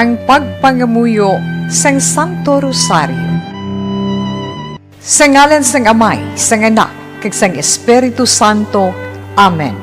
ang pagpangamuyo sang Santo Rosario. Sa ngalan sang Amay, sang Anak, kag sang Espiritu Santo. Amen.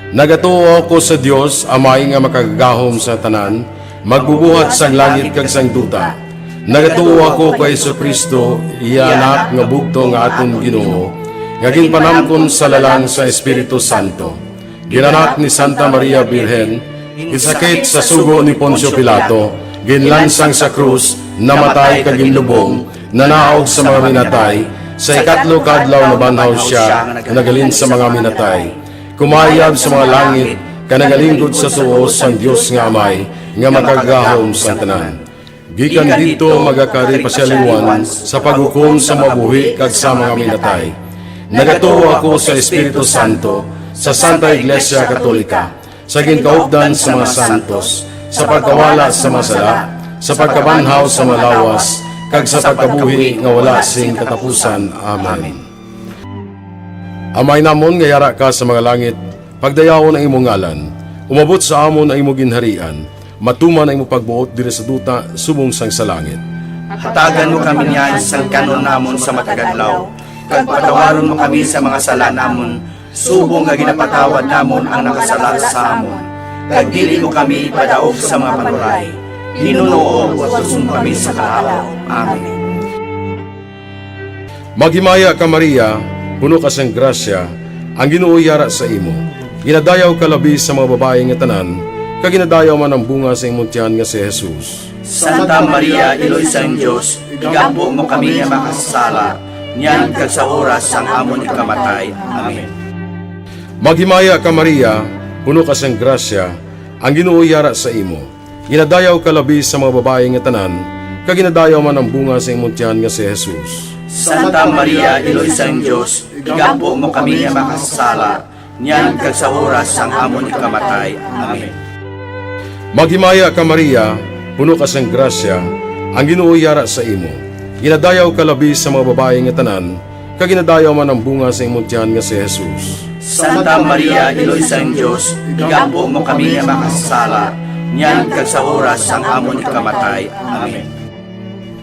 Nagatuo ako sa Dios, Amay nga makagagahom sa tanan, magbubuhat sang langit kag sang duta. Nagatuo ako kay Jesucristo, iya anak nga bugto nga aton Ginoo, nga ginpanamkon sa lalang sa Espiritu Santo. Ginanak ni Santa Maria Birhen, gisakit sa sugo ni Poncio Pilato, ginlansang sa krus, namatay kag ginlubong, nanaog sa mga minatay, sa ikatlo kadlaw nabanhaw siya, nagalin sa mga minatay. Kumayab sa mga langit, kanagalingkod sa tuos sang Dios nga Amay, nga makagahom sa tanan. Gikan dito magakari pasyaliwan sa paghukom sa mabuhi kag sa mga minatay. Nagatuo ako sa Espiritu Santo, sa Santa Iglesia Katolika, sa ginkaupdan sa mga santos, sa pagkawala sa masala, sa pagkabanhaw sa malawas, kag sa pagkabuhi nga wala sing katapusan. Amen. Amay namon nga yara ka sa mga langit, pagdayawon ang imong ngalan, umabot sa amon ang imong ginharian, matuman ang imong pagbuot diri sa duta subong sang sa langit. Hatagan mo kami niyan sang kanon namon sa matagadlaw, kag patawaron mo kami sa mga sala namon, subong nga ginapatawad namon ang nakasala sa amon. Kag dili mo kami ipadaog sa mga panuray, hinunoo at tusong kami sa kaalaw. Amen. Maghimaya ka Maria, puno ka sang grasya, ang Ginoo yara sa imo. Ginadayaw ka labi sa mga babae nga tanan, kag ginadayaw man ang bunga sa imong tiyan nga si Jesus. Santa Maria, Iloy sang Diyos, igampo mo kami nga makasala, niyan kag sa oras sang amon ikamatay. Amen. Maghimaya ka Maria, puno ka sang grasya, ang Ginoo yara sa imo. Ginadayaw ka labi sa mga babae nga tanan, kag ginadayaw man ang bunga sa imong tiyan nga si Jesus. Santa Maria, Iloy sang Diyos, igampo mo kami nga makasala, niyan kag sa oras sang amon ikamatay. Amen. Maghimaya ka Maria, puno ka sang grasya, ang Ginoo yara sa imo. Ginadayaw ka labi sa mga babae nga tanan, kag ginadayaw man ang bunga sa imong tiyan nga si Jesus. Santa Maria, Iloy sang Diyos, igampo mo kami nga makasala, niyan kag sa oras sang amon ikamatay. Amen.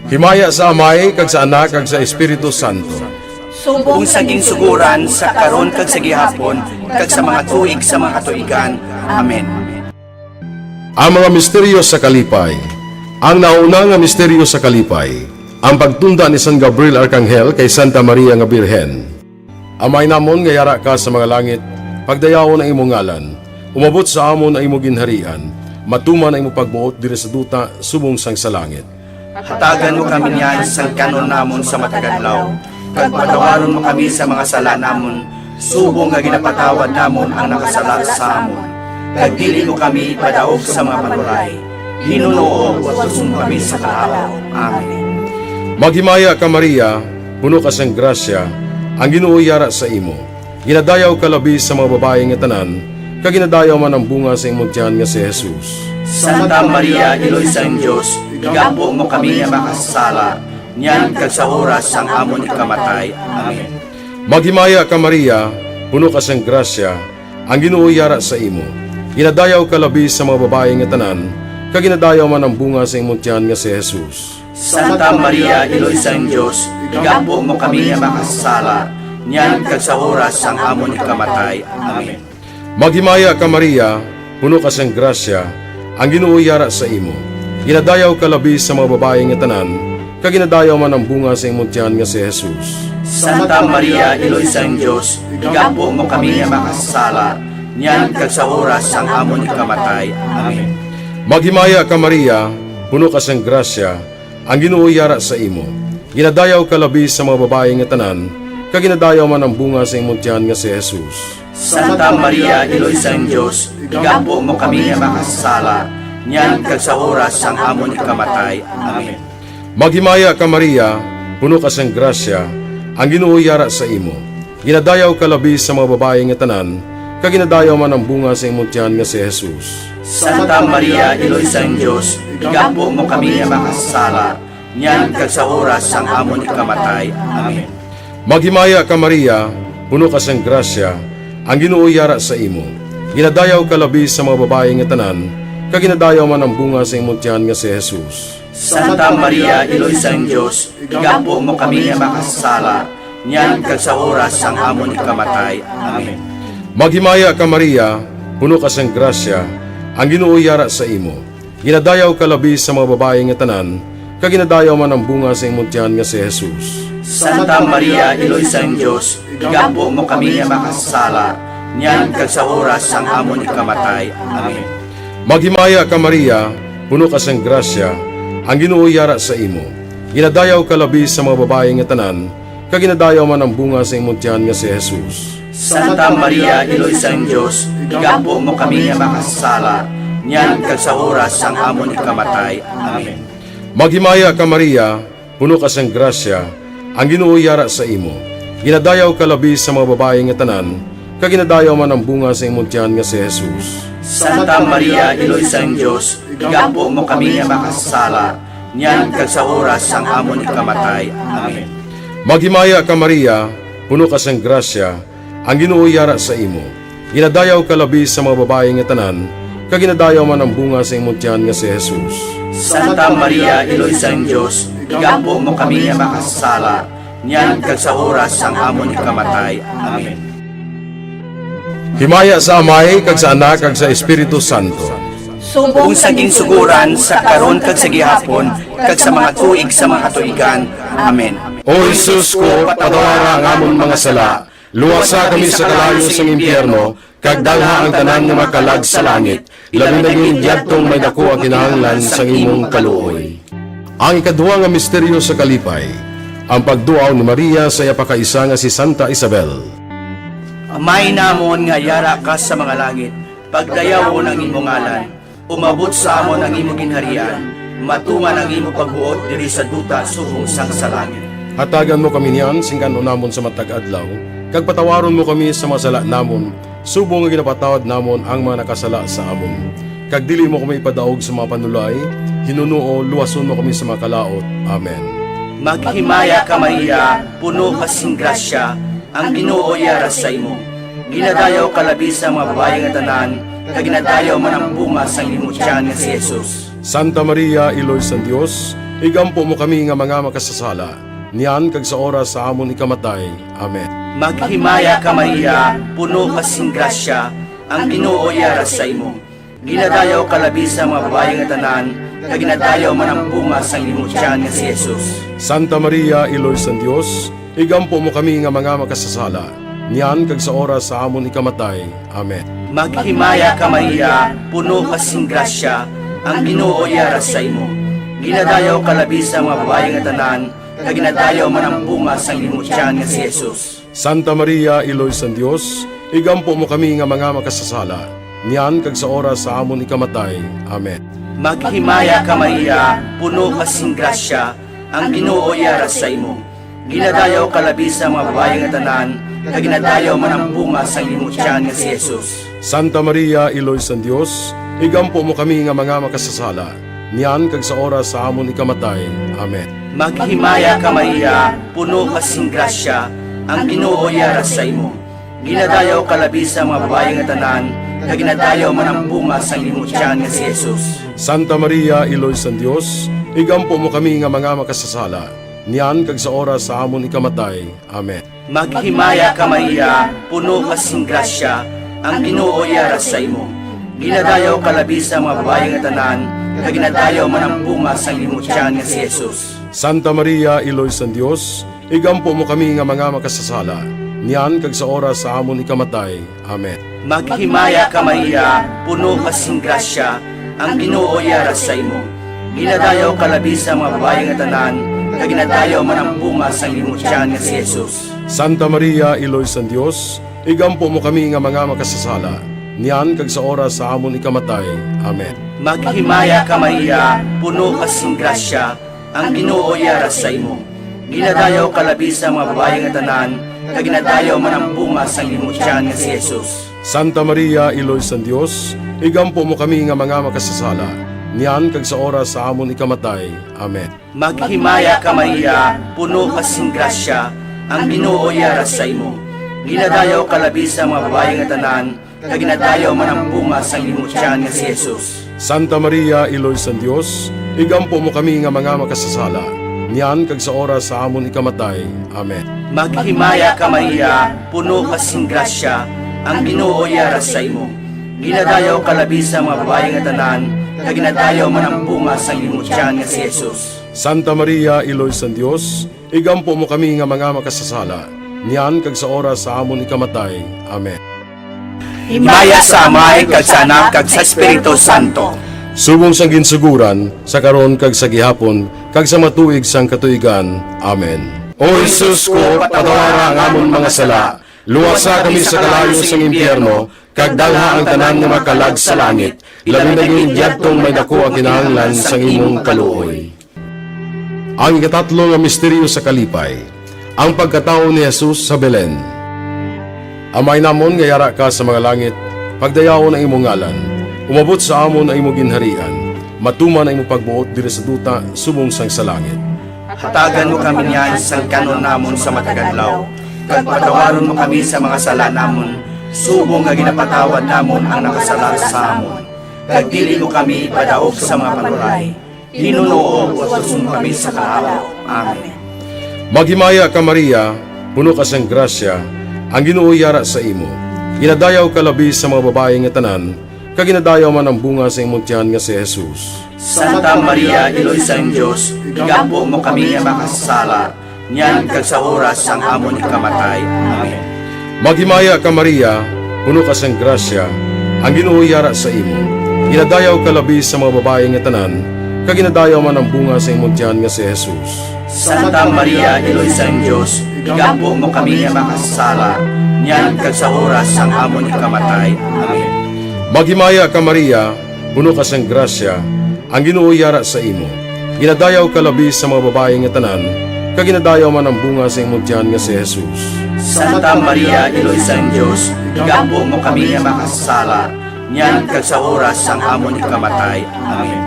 Himaya sa Amay, kag sa Anak, kag sa Espiritu Santo. Kung saging suguran sa karon kag sa gihapon, kag sa mga tuig sa mga katuigan. Amen. Ang mga misteryo sa kalipay. Ang nauna nga misteryo sa kalipay, ang pagtunda ni San Gabriel Arkanghel kay Santa Maria nga Birhen. Amay namon nga yara ka sa mga langit, pagdayawon ang imong ngalan, umabot sa amon ang imong ginharian, matuman ang imong pagbuot diri sa duta subong sang sa langit. Hatagan mo kami niyan sang kanon namon sa matagadlaw, kag patawaron mo kami sa mga sala namon, subong nga ginapatawad namon ang nakasala sa amon. Kag dili mo kami ipadaog sa mga panuray, hinunoo at tusong kami sa kaalaw. Amen. Maghimaya ka Maria, puno ka sang grasya, ang Ginoo yara sa imo. Ginadayaw ka labi sa mga babae nga tanan, kag ginadayaw man ang bunga sa imong tiyan nga si Jesus. Santa Maria, Iloy sang Diyos, igampo mo kami nga makasala, niyan kag sa oras sang amon ikamatay. Amen. Maghimaya ka Maria, puno ka sang grasya, ang Ginoo yara sa imo. Ginadayaw ka labi sa mga babae nga tanan, kag ginadayaw man ang bunga sa imong tiyan nga si Jesus. Santa Maria, Iloy sang Diyos, igampo mo kami nga makasala, niyan kag sa oras sang amon ikamatay. Amen. Maghimaya ka Maria, puno ka sang grasya, ang Ginoo yara sa imo. Ginadayaw ka labi sa mga babae nga tanan, kag ginadayaw man ang bunga sa imong tiyan nga si Jesus. Santa Maria, Iloy sang Diyos, igampo mo kami nga makasala, niyan kag sa oras sang amon ikamatay. Amen. Maghimaya ka Maria, puno ka sang grasya, ang Ginoo yara sa imo. Ginadayaw ka labi sa mga babae nga tanan, kag ginadayaw man ang bunga sa imong tiyan nga si Jesus. Santa Maria, Iloy sang Diyos, igampo mo kami nga makasala, niyan kag sa oras sang amon ikamatay. Amen. Maghimaya ka Maria, puno ka sang grasya, ang Ginoo yara sa imo. Ginadayaw ka labi sa mga babae nga tanan, kag ginadayaw man ang bunga sa imong tiyan nga si Jesus. Santa Maria, Iloy sang Diyos, igampo mo kami nga makasala, niyan kag sa oras sang amon ikamatay. Amen. Maghimaya ka Maria, puno ka sang grasya, ang Ginoo yara sa imo. Ginadayaw ka labi sa mga babae nga tanan, kag ginadayaw man ang bunga sa imong tiyan nga si Jesus. Santa Maria, Iloy sang Dios, igampo mo kami nga makasala, niyan kag sa oras sang amon ikamatay. Amen. Maghimaya ka Maria, puno ka sang grasya, ang Ginoo yara sa imo. Ginadayaw ka labi sa mga babae nga tanan, kag ginadayaw man ang bunga sa imong tiyan nga si Jesus. Santa Maria, Iloy sang Dios, igampo mo kami nga makasala, niyan kag sa oras sang amon ikamatay. Amen. Maghimaya ka Maria, puno ka sang grasya, ang Ginoo yara sa imo. Ginadayaw ka labi sa mga babae nga tanan, kag ginadayaw man ang bunga sa imong tiyan nga si Jesus. Santa Maria, Iloy sang Dios, igampo mo kami nga makasala, niyan kag sa oras sang amon ikamatay. Amen. Maghimaya ka Maria, puno ka sang grasya, ang Ginoo yara sa imo. Ginadayaw ka labi sa mga babae nga tanan, kag ginadayaw man ang bunga sa imong tiyan nga si Jesus. Santa Maria, Iloy sang Dios, igampo mo kami nga makasala, niyan kag sa oras sang amon ikamatay. Amen. Maghimaya ka Maria, puno ka sang grasya, ang Ginoo yara sa imo. Ginadayaw ka labi sa mga babae nga tanan, kag ginadayaw man ang bunga sa imong tiyan nga si Jesus. Santa Maria, Iloy sang Dios, igampo mo kami nga makasala, niyan kag sa oras sang amon ikamatay. Amen. Himaya sa Amay, kag sa Anak, kag sa Espiritu Santo. Kung saging suguran sa karon kag sa gihapon, kag sa mga tuig sa mga katuigan. Amen. O Jesus ko, patawara ang amon mga sala, luwasa kami sa kalayo sa impyerno, kag dalha ang tanan nga makalag sa langit, labi na yung diyadtong may dako ang kinahanglan sa imong kaluoy. Ang ikaduha nga misteryo sa kalipay, ang pagduaw ni Maria sa iyapakaisa nga si Santa Isabel. Amay namon nga yara ka sa mga langit, pagdayaw mo ng imong ngalan, umabot sa amon ang imong ginharian, matungan ang imong pagbuot diri sa duta subong sang sa langit. Hatagan mo kami niyan, singkan namon sa matag adlaw, kag patawaron mo kami sa masala namon, subong nga ginapatawad namon ang mga nakasala sa amon. Kag dili mo kami ipadaog sa mga panulay, hinuno luwason mo kami sa mga kalaot. Amen. Maghimaya ka Maria, puno ka sing grasya, ang Ginoo yara sa imo. Ginadayaw ka labi sa mga babae nga tanan, kag ginadayaw man ang bunga sa imong tiyan nga si Jesus. Santa Maria, Iloy sang Dios, igampo mo kami nga mga makasasala, niyan kag sa oras sa amon ikamatay. Amen. Maghimaya ka Maria, puno ka sing grasya, ang Ginoo yara sa imo. Ginadayaw ka labi sa mga babae nga tanan, kag ginadayaw man ang bunga sa imong tiyan nga si Jesus. Santa Maria, Iloy sang Dios, igampo mo kami nga mga makasasala, niyan kag sa oras sa amon ikamatay. Amen. Maghimaya ka Maria, puno ka sing grasya, ang Ginoo yara sa imo. Ginadayaw ka labi sa mga babae nga tanan, kag ginadayaw man ang bunga sa imong tiyan nga si Jesus. Santa Maria, Iloy sang Dios, igampo mo kami nga mga makasasala, niyan kag sa oras sa amon ikamatay. Amen. Maghimaya ka Maria, puno ka sing grasya, ang Ginoo yara sa imo. Ginadayaw ka labi sa mga babae nga tanan, kag ginadayaw man ang bunga sa imong tiyan nga si Jesus. Santa Maria, Iloy sang Dios, igampo mo kami nga mga makasasala, niyan kag sa oras sa amon ikamatay. Amen. Maghimaya ka Maria, puno ka sing grasya, ang Ginoo yara sa imo. Ginadayaw ka labi sa mga babae nga tanan, kag ginadayaw man ang bunga sa imong tiyan nga si Jesus. Santa Maria, Iloy sang Dios, igampo mo kami nga mga makasasala, niyan kag sa oras sa amon ikamatay. Amen. Maghimaya ka Maria, puno ka sing grasya, ang Ginoo yara sa imo. Ginadayaw ka labi sa mga babae nga tanan, kag ginadayaw man ang bunga sa imong tiyan nga si Jesus. Santa Maria, Iloy sang Dios, igampo mo kami nga mga makasasala, niyan kag sa oras sa amon ikamatay. Amen. Maghimaya ka Maria, puno ka sing grasya, ang Ginoo yara sa imo. Ginadayaw ka labi sa mga babae nga tanan, kag ginadayaw man ang bunga sa imong tiyan nga si Jesus. Santa Maria, Iloy sang Dios, igampo mo kami nga mga makasasala, niyan kag sa oras sa amon ikamatay. Amen. Maghimaya ka Maria, puno ka sing grasya, ang Ginoo yara sa imo. Ginadayaw ka labi sa mga babae nga tanan, kag ginadayaw man ang bunga sa imong tiyan nga si Jesus. Santa Maria, Iloy sang Dios, igampo mo kami nga mga makasasala, niyan kag sa oras sa amon ikamatay. Amen. Maghimaya ka Maria, puno ka sing grasya, ang Ginoo yara sa imo. Ginadayaw ka labi sa mga babae nga tanan, kag ginadayaw man ang bunga sa imong tiyan nga si Jesus. Santa Maria, Iloy sa Dios, igampo mo kami nga mga makasasala, niyan kag sa oras sa amon ikamatay. Amen. Maghimaya ka Maria, puno ka sing grasya, ang Ginoo yara sa imo. Ginadayaw ka labi sa mga babae nga tanan, kag ginadayaw man ang bunga sa imong tiyan nga si Jesus. Santa Maria, Iloy sa Dios, igampo mo kami nga mga makasasala, niyan kag sa oras sa amon ikamatay. Amen. Himaya sa Amay, kag sa Anak, kag sa Espiritu Santo. Subong sang ginsuguran, sa karon kag sa gihapon, kag sa matuig sang katuigan. Amen. O Jesus ko, patawara ang amon mga sala, luwasa kami sa kalayo sang impyerno, kag dalha ang tanan nga makalag sa langit, labi na yung diyadtong may dako ang kinahanglan sang imong kaluoy. Ang ikatatlo nga misteryo sa kalipay, ang pagkatao ni Jesus sa Belen. Amay namon nga yara ka sa mga langit, pagdayawon ang imong ngalan, umabot sa amon ang imong ginharian, matuman ang imong pagbuot diri sa duta subong sang sa langit. Hatagan mo kami niyan sa kanon namon sa matagadlaw, kag patawaron mo kami sa mga sala namon, subong nga ginapatawad namon ang nakasala sa amon. Kag dili mo kami ipadaog sa mga panuray, hinunoo o susong kami sa kaalaw. Amen. Maghimaya ka Maria, puno ka sang grasya, ang Ginoo yara sa imo. Ginadayaw ka labi sa mga babae nga tanan, kag ginadayaw man ang bunga sa imong tiyan nga si Jesus. Santa Maria, Iloy sa Diyos, igampo mo kami nga makasala, niyan kag sa oras ang amon ikamatay. Amen. Maghimaya ka Maria, puno ka sang grasya, ang Ginoo yara sa imo. Ginadayaw ka labi sa mga babae nga tanan, kag ginadayaw man ang bunga sa imong tiyan nga si Jesus. Santa Maria, Iloy sa Diyos, igampo mo kami nga makasala, niyan kag sa oras ang amon ikamatay. Amen. Maghimaya ka Maria, puno ka sang grasya, ang Ginoo yara sa imo. Ginadayaw ka labi sa mga babae nga tanan, kag ginadayaw man ang bunga sa imong tiyan nga si Jesus. Santa Maria, Iloy sa Diyos, igampo mo kami nga makasala, niyan kag sa oras ang amon ikamatay. Amen.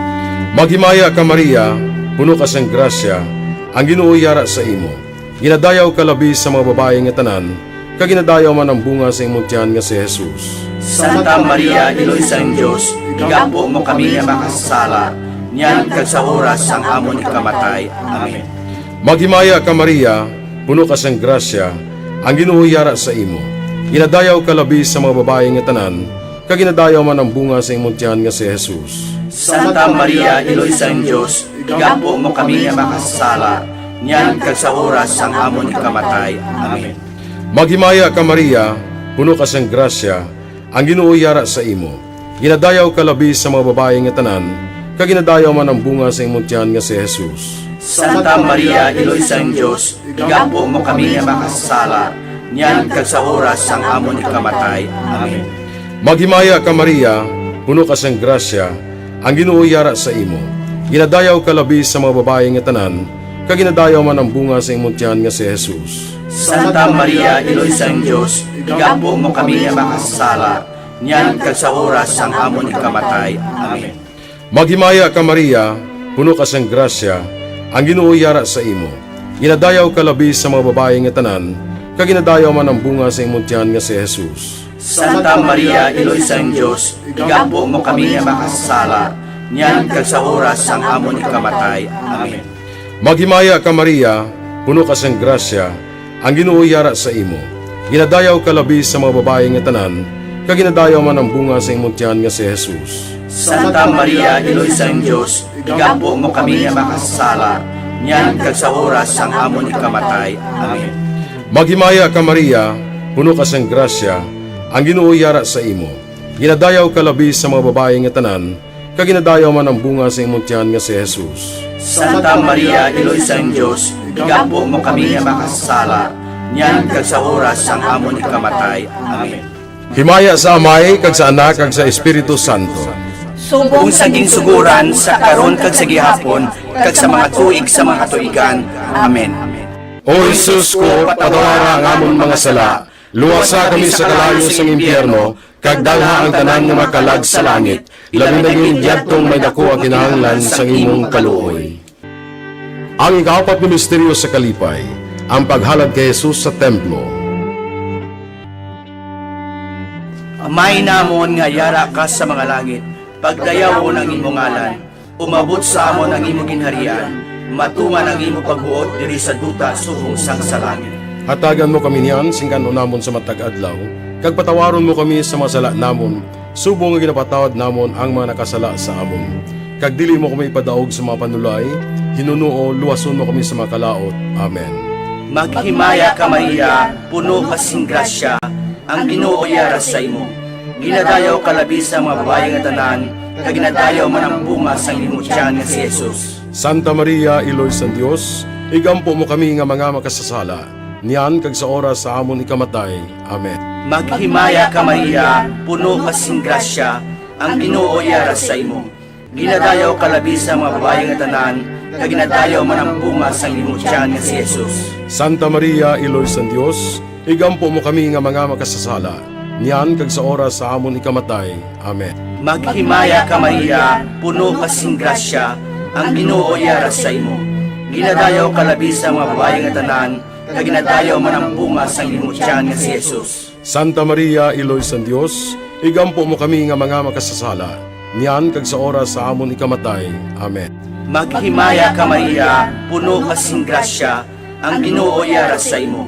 Maghimaya ka Maria, puno ka sang grasya, ang Ginoo yara sa imo. Ginadayaw ka labi sa mga babae nga tanan, kag ginadayaw man ang bunga sa imong tiyan nga si Jesus. Santa Maria, Iloy sa Diyos, igampo mo kami nga makasala, niyan kag sa oras ang amon ikamatay. Amen. Maghimaya ka Maria, puno ka sang grasya, ang Ginoo yara sa imo. Ginadayaw ka labi sa mga babae nga tanan, kag ginadayaw man ang bunga sa imong tiyan nga si Jesus. Santa Maria, Iloy sa Diyos, igampo mo kami nga makasala, niyan kag sa oras ang amon ikamatay. Amen. Maghimaya ka Maria, puno ka sang grasya, ang Ginoo yara sa imo. Ginadayaw ka labi sa mga babae nga tanan, kag ginadayaw man ang bunga sa imong tiyan nga si Jesus. Santa Maria, Iloy sa Diyos, igampo mo kami nga makasala, niyan kag sa oras ang amon ikamatay. Amen. Maghimaya ka Maria, puno ka sang grasya, ang Ginoo yara sa imo. Ginadayaw ka labi sa mga babae nga tanan, kag ginadayaw man ang bunga sa imong tiyan nga si Jesus. Santa Maria, Iloy sa Diyos, igampo mo kami nga makasala, niyan kag sa oras ang amon ikamatay. Amen. Maghimaya ka Maria, puno ka sang grasya, ang Ginoo yara sa imo. Ginadayaw ka labi sa mga babae nga tanan, kag ginadayaw man ang bunga sa imong tiyan nga si Jesus. Santa Maria, Iloy sa Diyos, igampo mo kami nga makasala, niyan kag sa oras ang amon ikamatay. Amen. Maghimaya ka Maria, puno ka sang grasya, ang Ginoo yara sa imo. Ginadayaw ka labi sa mga babae nga tanan, kag ginadayaw man ang bunga sa imong tiyan nga si Jesus. Santa Maria, Iloy sa Diyos, igampo mo kami nga makasala, niyan kag sa oras ang amon ikamatay. Amen. Maghimaya ka Maria, puno ka sang grasya, ang Ginoo yara sa imo. Ginadayaw ka labi sa mga babae nga tanan, kag ginadayaw man ang bunga sa imong tiyan nga si Jesus. Santa Maria, Iloy sa Diyos, igampo mo kami nga makasala, niyan kag sa oras ang amon ikamatay. Amen. Himaya sa Amay, kag sa Anak, kag sa Espiritu Santo. Kung sa ginsuguran, sa karon kag sa gihapon, kag sa mga tuig sa mga tuigan. Amen. O Jesus ko, patawara ang amon mga sala, luwasa kami sa kalayo sa impyerno, kag dalha ang tanan nga makalag sa langit, labi na yung diyadtong may dako ang kinahanglan sa imong kaluoy. Ang ikaapat na misteryo sa kalipay, ang paghalad kay Jesus sa templo. Amay namon nga yara ka sa mga langit, pagdayaw ng imong ngalan, umabot sa amon ang imong ginharian, matuman ang imong pagbuot diri sa duta subong sang sa langit. Hatagan mo kami niyan, singkano namon sa matag adlaw, kag patawaron mo kami sa mga sala namon, subong nga ginapatawad namon ang mga nakasala sa amon. Kag dili mo kami ipadaog sa mga panulay, hinunuo, luwason mo kami sa mga kalaot. Amen. Maghimaya ka Maria, puno ka sing grasya, ang Ginoo yara sa imo. Ginadayaw ka labi sa mga babae nga tanan, kag ginadayaw man ang bunga sang imong tiyan nga si Jesus. Santa Maria, Iloy sa Dios, igampo mo kami nga mga makasasala, niyan kag sa oras sa amon ikamatay. Amen. Maghimaya ka Maria, puno ka sing grasya, ang Ginoo yara sa imo. Ginadayaw ka labi sa mga babae nga tanan, kag ginadayaw man ang bunga sang imong tiyan nga si Jesus. Santa Maria, Iloy sa Dios, igampo mo kami nga mga makasasala, niyan kag sa oras sa amon ikamatay. Amen. Maghimaya ka Maria, puno ka sing grasya, ang Ginoo yara sa imo. Ginadayaw ka labi sa mga babae nga tanan, kag ginadayaw man ang bunga sang imong tiyan nga si Jesus. Santa Maria, Iloy sa Dios, igampo mo kami nga mga makasasala, niyan kag sa oras sa amon ikamatay. Amen. Maghimaya ka Maria, puno ka sing grasya, ang Ginoo yara sa imo.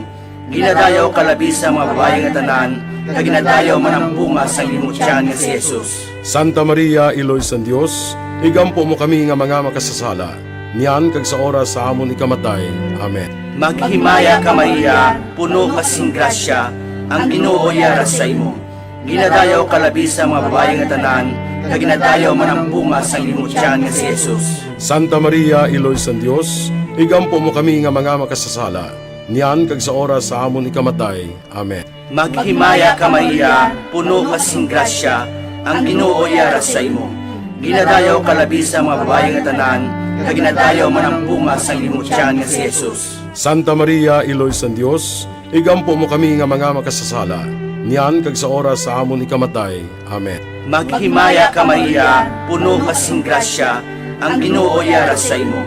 Ginadayaw ka labi sa mga babae nga tanan, kag ginadayaw man ang bunga sang imong tiyan nga si Jesus. Santa Maria, Iloy sa Dios, igampo mo kami nga mga makasasala, niyan kag sa oras sa amon ikamatay. Amen. Maghimaya ka Maria, puno ka sing grasya, ang Ginoo yara sa imo. Ginadayaw ka labi sa mga babae nga tanan, kag ginadayaw man ang bunga sang imong tiyan nga si Jesus. Santa Maria, Iloy sa Dios, igampo mo kami nga mga makasasala, niyan kag sa oras sa amon ikamatay. Amen. Maghimaya ka Maria, puno ka sing grasya, ang Ginoo yara sa imo. Ginadayaw ka labi sa mga babae nga tanan, kag ginadayaw man ang bunga sang imong tiyan nga si Jesus. Santa Maria, Iloy sa Dios, igampo mo kami nga mga makasasala, niyan kag sa oras sa amon ikamatay. Amen. Maghimaya ka Maria, puno ka sing grasya, ang Ginoo yara sa imo.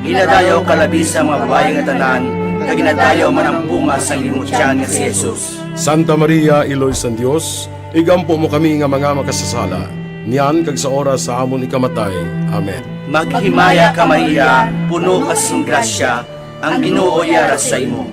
Ginadayaw ka labi sa mga babae nga tanan, kag ginadayaw man ang bunga sang imong tiyan nga si Jesus. Santa Maria, Iloy sa Dios, igampo mo kami nga mga makasasala, niyan kag sa oras sa amon ikamatay. Amen. Maghimaya ka Maria, puno ka sing grasya, ang Ginoo yara sa imo.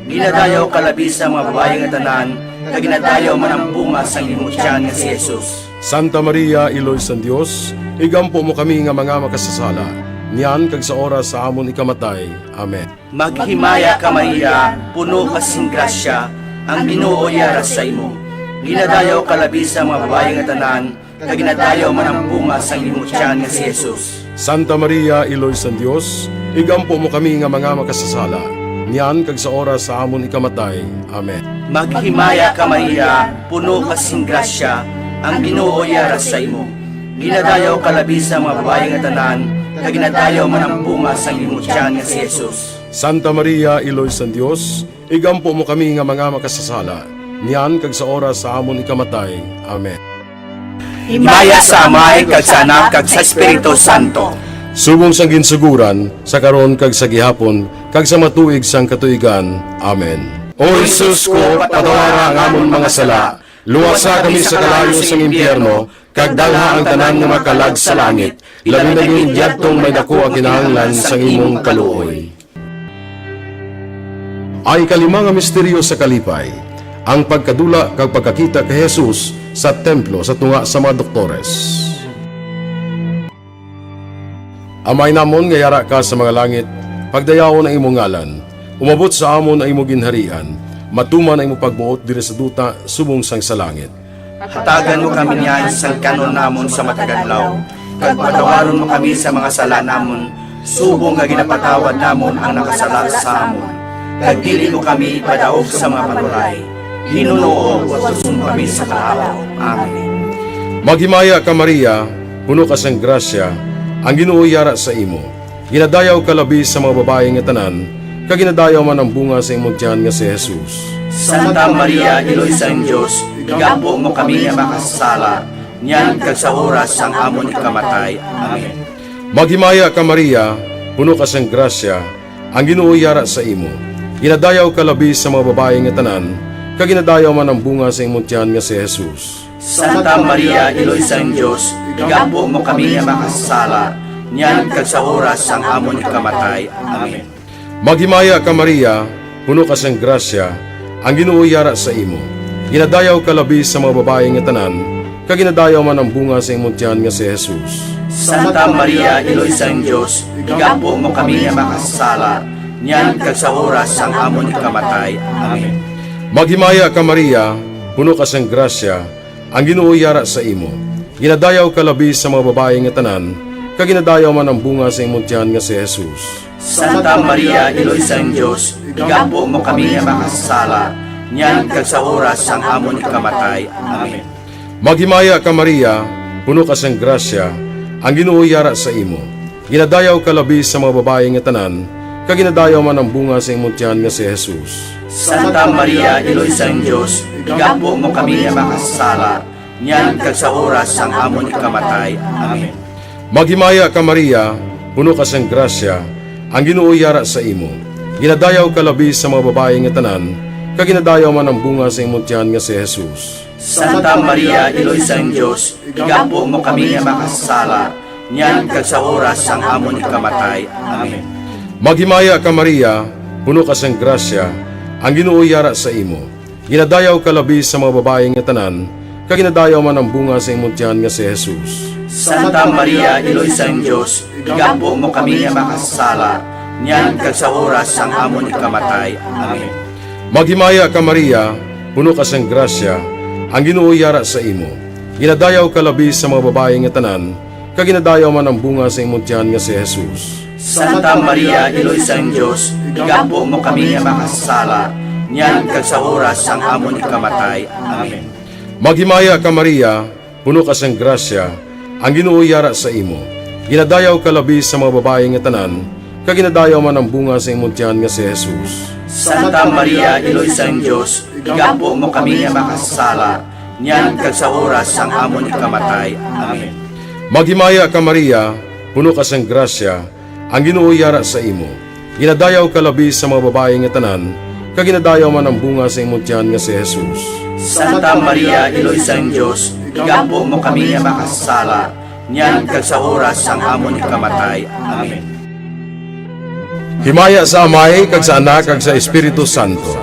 Ginadayaw ka labi sa mga babae nga tanan, kag ginadayaw man ang bunga sang imong tiyan nga si Jesus. Santa Maria, Iloy sa Dios, igampo mo kami nga mga makasasala, niyan kag sa oras sa amon ikamatay. Amen. Maghimaya ka Maria, puno ka sing grasya, ang Ginoo yara sa imo. Ginadayaw ka labi sa mga babae nga tanan, kag ginadayaw man ang bunga sang imong tiyan nga si Jesus. Santa Maria, Iloy sa Dios, igampo mo kami nga mga makasasala, niyan kag sa oras sa amon ikamatay. Amen. Maghimaya ka Maria, puno ka sing grasya, ang Ginoo yara sa imo. Ginadayaw ka labi sa mga babae nga tanan, kag ginadayaw man ang bunga sang imong tiyan nga si Jesus. Santa Maria, Iloy sa Dios, igampo mo kami nga mga makasasala, niyan kag sa oras sa amon ikamatay. Amen. Himaya sa Amay, kag sa Anak, kag sa Espiritu Santo. Subong sang ginsuguran, sa karon kag sa gihapon, kag sa matuig sang katuigan. Amen. O Jesus ko, patawara ang amon mga sala, luwasa kami sa kalayo sang impyerno, kag dalha ang tanan nga makalag sa langit, labi na yung yadtong may dako ang kinahanglan sang imong kaluoy. Ay kalima nga misteryo sa kalipay, ang pagkadula kag pagkakita kay Jesus sa templo sa tunga sa mga doktores. Amay namon nga yara ka sa mga langit, pagdayawon ang imong ngalan, umabot sa amon ang imong ginharian, matuman ang imong pagbuot diri sa duta subong sang sa langit. Hatagan mo kami niyan sa kanon namon sa matagadlaw, kag patawaron mo kami sa mga sala namon, subong nga ginapatawad namon ang nakasala sa amon. Kag dili mo kami ipadaog sa mga panulay, hinunuo at susun kami sa kalaw. Amen. Maghimaya ka Maria, puno ka sang grasya, ang Ginoo yara sa imo. Ginadayaw ka labi sa mga babae nga tanan, kag ginadayaw man ang bunga sa imong tiyan nga si Jesus. Santa Maria, Iloy sa Diyos, igampo mo kami nga makasala, niyan kag sa oras sang amon ikamatay. Amen. Maghimaya ka Maria, puno ka sang grasya, ang Ginoo yara sa imo. Ginadayaw ka labi sa mga babae nga tanan, kag ginadayaw man ang bunga sa imong tiyan nga si Jesus. Santa Maria, Iloy sang Diyos, igampo mo kami nga makasala, niyan kag sa oras sang amon ikamatay. Amen. Maghimaya ka Maria, puno ka sang grasya, ang Ginoo yara sa imo. Ginadayaw ka labi sa mga babae nga tanan, kag ginadayaw man ang bunga sa imong tiyan nga si Jesus. Santa Maria, Iloy sang Diyos, igampo mo kami nga makasala, niyan kag sa oras sang amon ikamatay. Amen. Maghimaya ka Maria, puno ka sang grasya, ang Ginoo yara sa imo. Ginadayaw ka labi sa mga babae nga tanan, kag ginadayaw man ang bunga sa imong tiyan nga si Jesus. Santa Maria, Iloy sang Diyos, igampo mo kami nga makasala, niyan kag sa oras sang amon ikamatay. Amen. Maghimaya ka Maria, puno ka sang grasya, ang Ginoo yara sa imo. Ginadayaw ka labi sa mga babae nga tanan, kag ginadayaw man ang bunga sa imong tiyan nga si Jesus. Santa Maria, Iloy sang Diyos, igampo mo kami nga makasala, niyan kag sa oras sang amon ikamatay. Amen. Maghimaya ka Maria, puno ka sang grasya, ang Ginoo yara sa imo. Ginadayaw ka labi sa mga babae nga tanan, kag ginadayaw man ang bunga sa imong tiyan nga si Jesus. Santa Maria, Iloy sang Diyos, igampo mo kami nga makasala, niyan kag sa oras sang amon ikamatay. Amen. Maghimaya ka Maria, puno ka sang grasya, ang Ginoo yara sa imo. Ginadayaw ka labi sa mga babae nga tanan, kag ginadayaw man ang bunga sa imong tiyan nga si Jesus. Santa Maria, Iloy sang Diyos, igampo mo kami nga makasala, niyan kag sa oras sang amon ikamatay. Amen. Maghimaya ka Maria, puno ka sang grasya, ang Ginoo yara sa imo. Ginadayaw ka labi sa mga babae nga tanan, kag ginadayaw man ang bunga sa imong tiyan nga si Jesus. Santa Maria, Iloy sang Diyos, igampo mo kami nga makasala, niyan kag sa oras sang amon ikamatay. Amen. Maghimaya ka Maria, puno ka sang grasya, ang Ginoo yara sa imo. Ginadayaw ka labi sa mga babae nga tanan, kag ginadayaw man ang bunga sa imong tiyan nga si Jesus. Santa Maria, Iloy sang Diyos, igampo mo kami nga makasala, niyan kag sa oras sang amon ikamatay. Amen. Maghimaya ka Maria, puno ka sang grasya, ang Ginoo yara sa imo. Ginadayaw ka labi sa mga babae nga tanan, kag ginadayaw man ang bunga sa imong tiyan nga si Jesus. Santa Maria, Iloy sang Diyos, igampo mo kami nga makasala, niyan kag sa oras sang amon ikamatay. Amen. Himaya sa Amay, kag sa Anak, kag sa Espiritu Santo.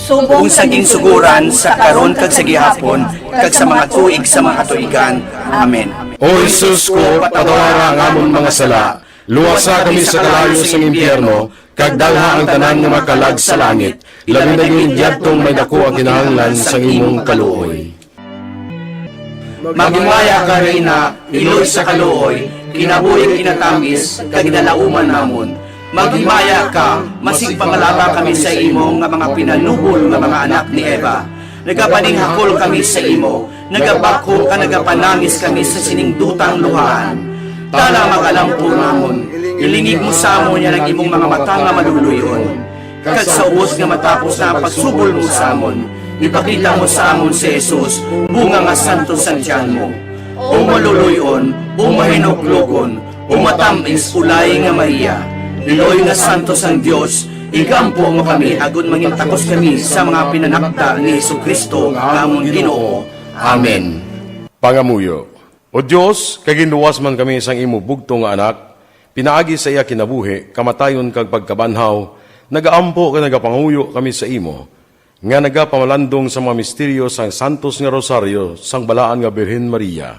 Kung saging suguran sa karon kag sa gihapon, kag sa mga tuig sa mga katuigan. Amen. O Jesus ko, patawara ang amon mga sala, luwasa kami sa kalayo sa impyerno, kag dalha ang tanan nga makalag sa langit, labi na yung idyatong may dako ang kinahanglan sa imong kaluoy. Maghimaya ka Reyna, Iloy sa kaluoy, kinabuhi kinatamis, kag ginalauman namon. Maghimaya ka, masig pangalaba kami sa imo nga mga pinanubol nga mga anak ni Eva. Nagapaninghakol kami sa imo, nagabako ka nagapanangis kami sa siningdutang luhaan. Tala magalampo namon, ilingig mo sa amon yan ang imong mga mata nga maluluyon. Kag sa ubos nga matapos na ang pagsubol mo sa amon, ipakita mo sa amon si Jesus, bunga nga santo sa tiyan mo. O maluluyon, o mahinuklugon, o matamis ulay nga Maria, Iloy nga santo sang Dios, igampo mo kami agon mangintakos kami sa mga pinanakda ni Jesucristo nga amon Ginoo. Amen. Pangamuyo. O Dios, kay ginluwas man kami sang imo bugto nga anak, pinaagi sa iya kinabuhi, kamatayon kag pagkabanhaw, nagaampo kag nagapanguyo kami sa imo, nga nagapamalandong sa mga misteryo sang santos nga rosaryo sang balaan nga Birhen Maria.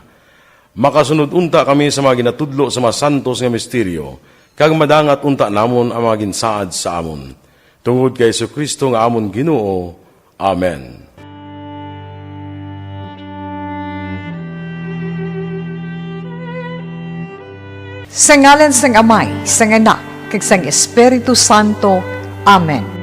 Makasunod unta kami sa mga ginatudlo sa mga santos nga misteryo, kag madangat unta namon ang mga ginsaad sa amon. Tungod kay Jesucristo nga amon Ginoo. Amen. Sa ngalan sang Amay, sang Anak, kag sang Espiritu Santo. Amen.